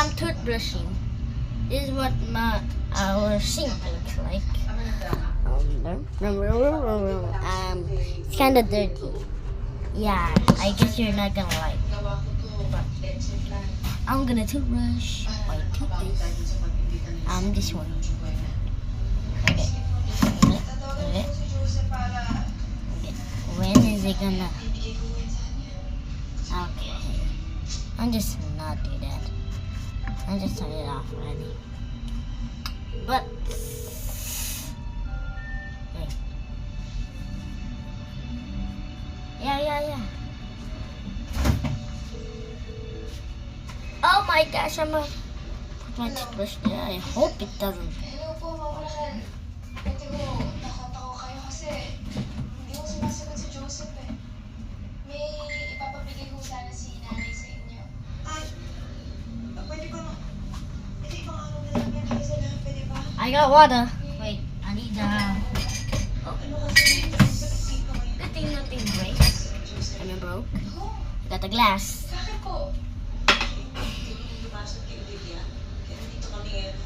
I'm toothbrushing. This is what our sink looks like. It's kind of dirty. Yeah, I guess you're not gonna like. But I'm gonna toothbrush my toothpaste. This one. Okay. Okay. When is it gonna? Okay. I'm just not do that. I'm just turn it off already. But wait. Yeah. Oh my gosh, I'm gonna put my toothbrush there. I hope it doesn't. Hello po, mawala. Ate ko, nakanta ko kayo kasi hindi ko sumasagot si Joseph eh. May ipapabigay ko sana si nanay sa inyo. Ay, pwede ba no? Ito ibang araw na lang yan. Kayo sa lahat, pwede ba? I got water. Wait, I need the. Ano kasi, pag-isip ko ngayon. Good thing nothing breaks. I mean broke. I got the glass. Bakit po? Hindi ko lumasok kay Olivia. Kaya nandito kami ngayon.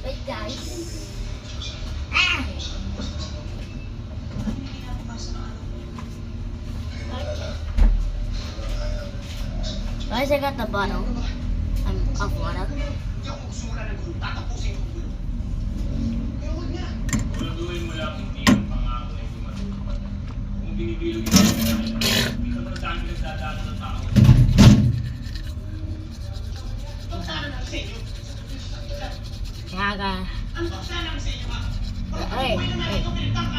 Wait guys. Hindi na ako pasok ng ano. Guys, I got the bottle of water. Siguraduhin mo lang hindi ang pangako ay dumatupad. Kung binibilog yung hindi ka marami nagdadaan ng tao. Yeah, guys. Wait.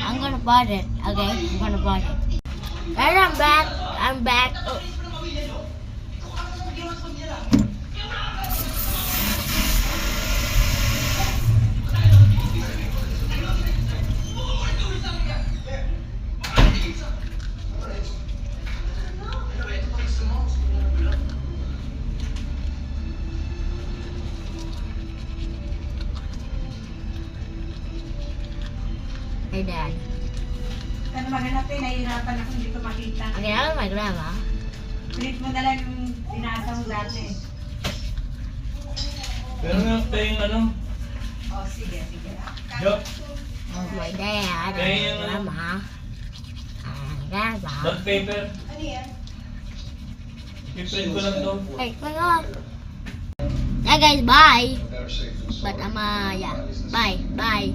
I'm gonna bought it. Okay, I'm gonna bought it. Guys, I'm back. Oh. Hey, Dad. Ano maghanap eh, nahihirapan ako hindi ko makita. Okay, I my grandma. Pilit mo na lang yung pinasa mo dati. Pero nga tayo yung ano, Oh, sige. Jo, Oh, my dad Hey, and grandma. Grandma. dot paper. Ano yan? I-print ko lang to. Hey, hang on. Yeah, guys, bye. But yeah, bye.